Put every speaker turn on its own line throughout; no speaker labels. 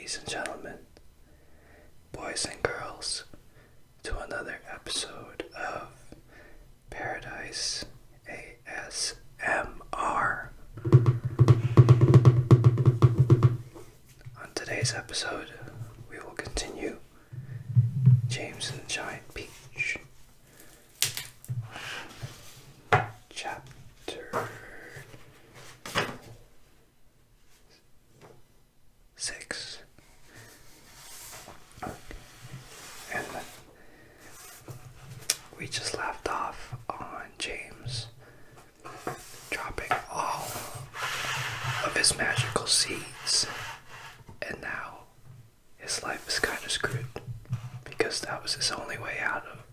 ladies and gentlemen, boys and girls, to another episode of Paradise ASMR. On today's episode, we will continue James and the Giant Peach, chapter 6. And we just left off on James dropping all of his magical seeds, and now his life is kind of screwed because that was his only way out of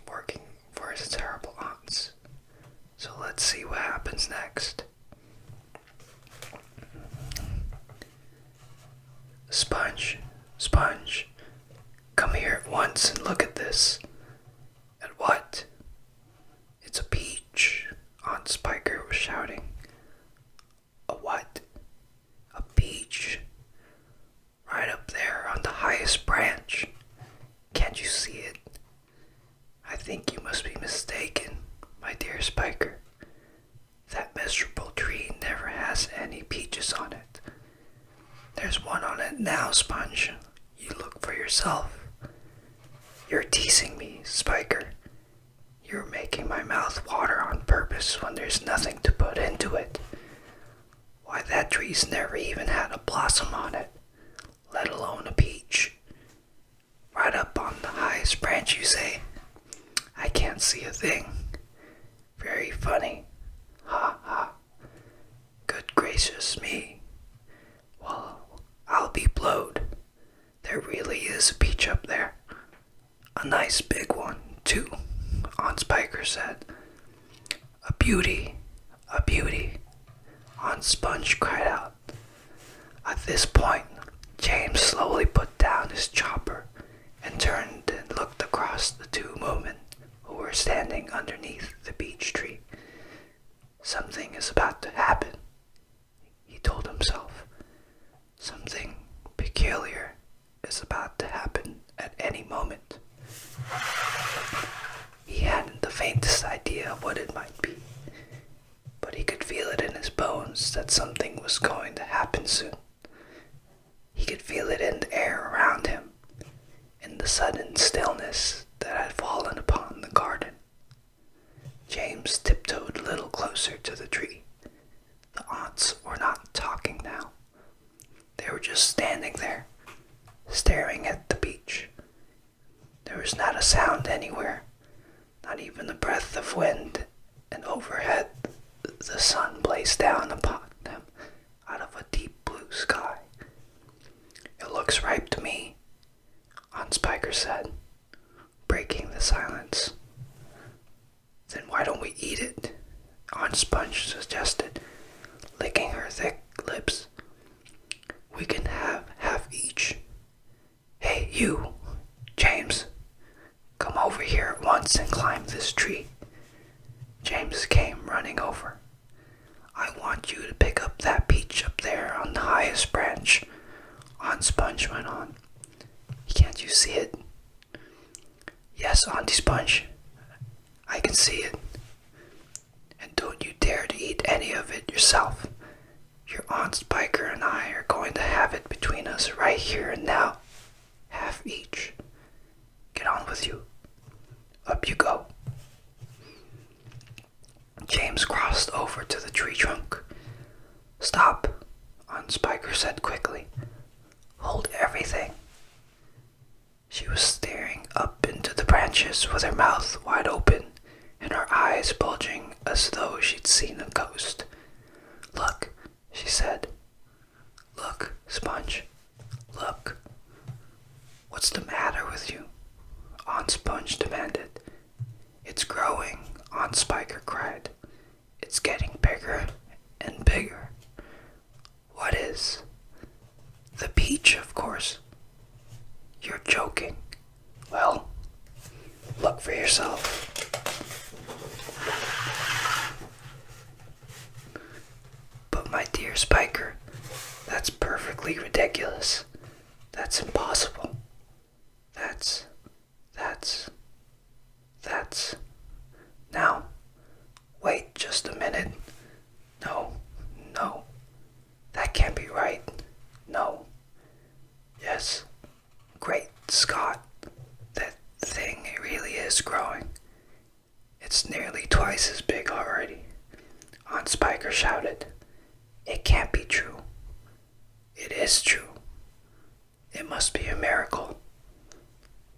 working for his terrible aunts. So let's see what happens next. Sponge, come here at once and look at this. At what? It's a peach, Aunt Spiker was shouting. A what? A peach. Right up there on the highest branch. Can't you see it? I think you must be mistaken, my dear Spiker. That miserable tree never has any peaches on it. There's one on it now, Sponge. You look for yourself. You're teasing me, Spiker. You're making my mouth water on purpose when there's nothing to put into it. Why, that tree's never even had a blossom on it, let alone a peach. Right up on the highest branch, you say? I can't see a thing. Very funny. Ha ha. Good gracious me. Well, I'll be blowed. There really is a peach up there. A nice big one, too, Aunt Spiker said. A beauty, a beauty, Aunt Sponge cried out. At this point, James slowly put down his chopper and turned and looked across the two women who were standing underneath the beech tree. Something is about to happen, he told himself. Something peculiar is about to happen at any moment. He hadn't the faintest idea of what it might be, but he could feel it in his bones that something was going to happen soon. He could feel it in the air around him, in the sudden stillness that had fallen upon the garden. James tiptoed a little closer to the tree. The aunts were not talking now. They were just standing there, staring at the beach. There was not a sound anywhere, not even a breath of wind, and overhead the sun blazed down upon them out of a deep blue sky. It looks ripe to me, Aunt Spiker said, breaking the silence. Then why don't we eat it? Aunt Sponge suggested, licking her thick lips. We can have half each. Hey, you, James, come over here at once and climb this tree. James came running over. I want you to pick up that peach up there on the highest branch, Aunt Sponge went on. Can't you see it? Yes, Auntie Sponge, I can see it. And don't you dare to eat any of it yourself. Your Aunt Spiker and I are going to have it between us right here and now. Half each. Get on with you. Up you go. James crossed over to the tree trunk. Stop, Aunt Spiker said quickly. Hold everything. She was staring up into the branches with her mouth wide open and her eyes bulging as though she'd seen a ghost. Look, she said. Look, Sponge. Look. What's the matter with you? Aunt Sponge demanded. It's growing, Aunt Spiker cried. It's getting bigger and bigger. What is? The peach, of course. You're joking. Well, look for yourself. But my dear Spiker, that's perfectly ridiculous. growing. It's nearly twice as big already. Aunt Spiker shouted. It can't be true. It is true. It must be a miracle.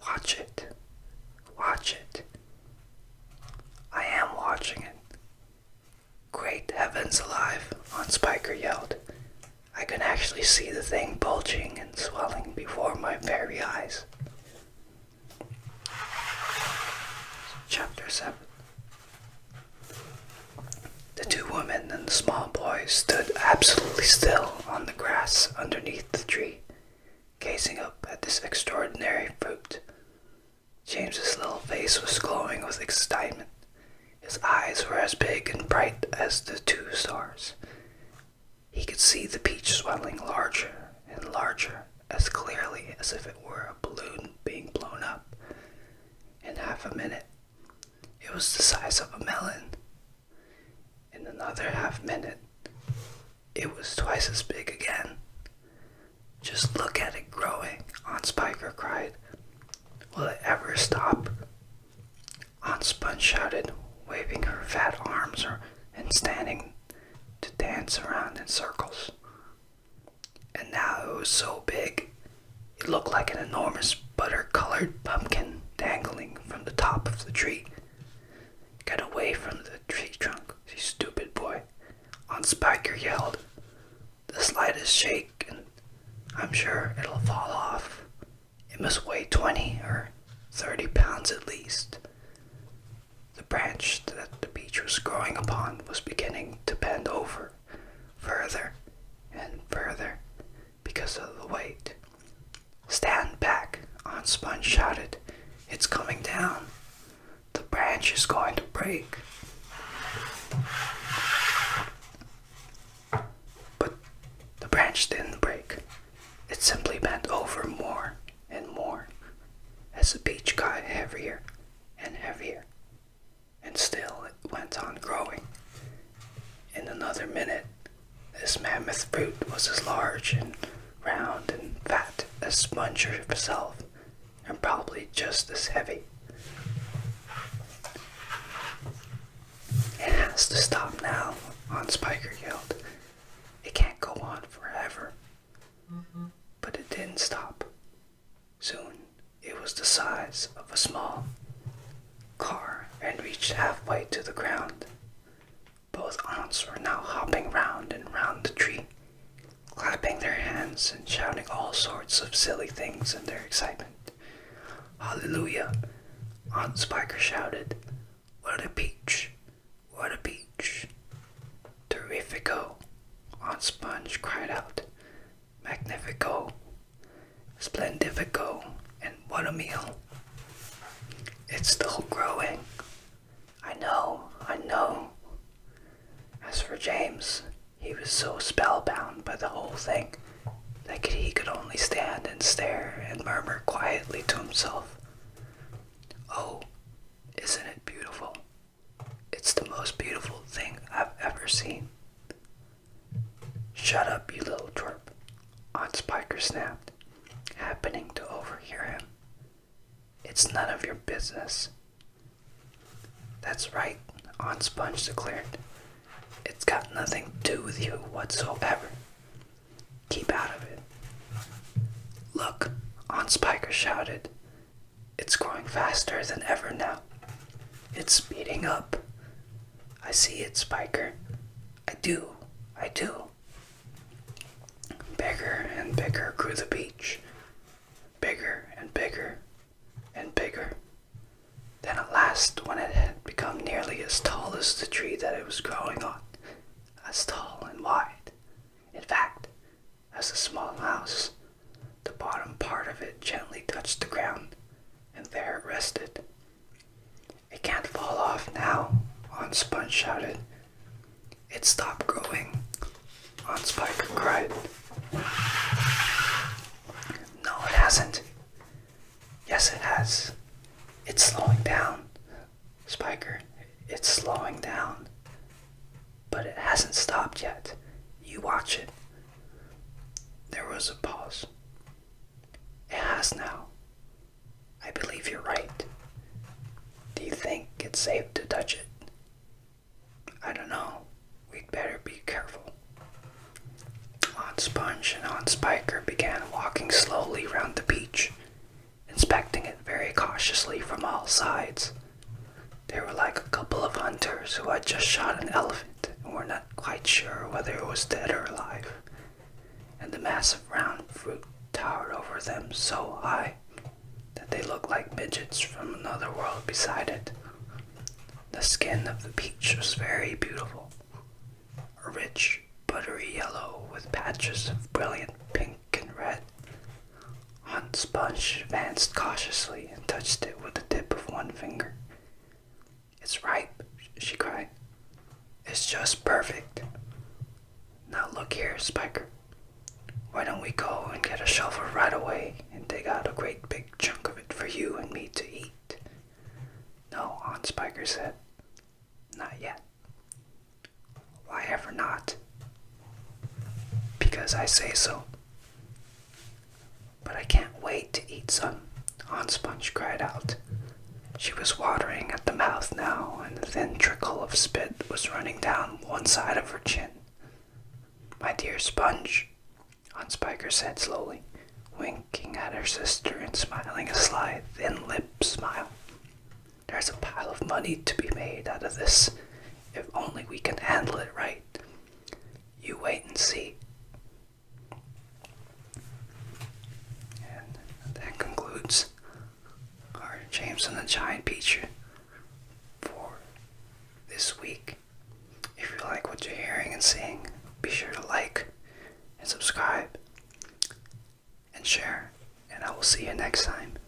Watch it. Watch it. I am watching it. Great heavens alive, Aunt Spiker yelled. I can actually see the thing bulging and swelling before my very eyes. Chapter 7. The two women and the small boy stood absolutely still on the grass underneath the tree, gazing up at this extraordinary fruit. James's little face was glowing with excitement. His eyes were as big and bright as the two stars. He could see the peach swelling larger and larger, as clearly as if it were a balloon being blown up. In half a minute, it was the size of a melon. In another half minute, it was twice as big again. Just look at it growing, Aunt Spiker cried. Will it ever stop? Aunt Sponge shouted, waving her fat arms and standing to dance around in circles. And now it was so big, it looked like an enormous butter-colored pumpkin dangling from the top of the tree. Get away from the tree trunk, you stupid boy, Aunt Spiker yelled. The slightest shake and I'm sure it'll fall off. It must weigh 20 or 30 pounds at least. The branch that the beech was growing upon was beginning to bend over further and further because of the weight. Stand back, Aunt Sponge shouted. It's coming down. The branch is going to break. But the branch didn't break. It simply bent over more and more as the beech got heavier and heavier. And still it went on growing. In another minute, this mammoth fruit was as large and round and fat as Sponge herself, and probably just as heavy. It has to stop now, Aunt Spiker yelled. It can't go on forever. But it didn't stop. Soon it was the size of a small car and reached halfway to the ground. Both aunts were now hopping round and round the tree, clapping their hands and shouting all sorts of silly things in their excitement. Hallelujah! Aunt Spiker shouted. What a peach! What a peach! Terrifico! Aunt Sponge cried out. Magnifico! Splendifico! And what a meal! It's still growing. I know. As for James, he was so spellbound by the whole thing that he could only stand and stare and murmur quietly to himself. Oh, isn't it beautiful? It's the most beautiful thing I've ever seen. Shut up, you little twerp, Aunt Spiker snapped, happening to overhear him. It's none of your business. That's right, Aunt Sponge declared. It's got nothing to do with you whatsoever. Keep out of it. Look, Aunt Spiker shouted. It's growing faster than ever now. It's speeding up. I see it, Spiker. I do. Bigger and bigger grew the beech. Bigger and bigger and bigger. Then at last, when it had become nearly as tall as the tree that it was growing on, as tall and wide, in fact, as a small house, the bottom part of it gently touched the ground, and there it rested. It can't fall off now, Aunt Sponge shouted. It stopped growing, Aunt Spiker cried. No, it hasn't. Yes, it has. It's slowing down, Spiker. It's slowing down. But it hasn't stopped yet. You watch it. There was a pause. It has now. I believe you're right. it's safe to touch it? I don't know. We'd better be careful. Aunt Sponge and Aunt Spiker began walking slowly round the beach, inspecting it very cautiously from all sides. They were like a couple of hunters who had just shot an elephant and were not quite sure whether it was dead or alive. And the massive round fruit towered over them so high that they looked like midgets from another world beside it. The skin of the peach was very beautiful, a rich, buttery yellow with patches of brilliant pink and red. Aunt Sponge advanced cautiously and touched it with the tip of one finger. "It's ripe," she cried. "It's just perfect. Now look here, Spiker. Why don't we go and get a shovel right away and dig out a great big chunk of it for you and me to eat?" "No," Aunt Spiker said. "Not yet." "Why ever not?" "Because I say so." "But I can't wait to eat some," Aunt Sponge cried out. She was watering at the mouth now, and a thin trickle of spit was running down one side of her chin. "My dear Sponge," Aunt Spiker said slowly, winking at her sister and smiling a sly, thin-lipped smile. "There's a pile of money to be made out of this, if only we can handle it right. You wait and see." And that concludes our James and the Giant Peach for this week. If you like what you're hearing and seeing, be sure to like and subscribe and share, and I will see you next time.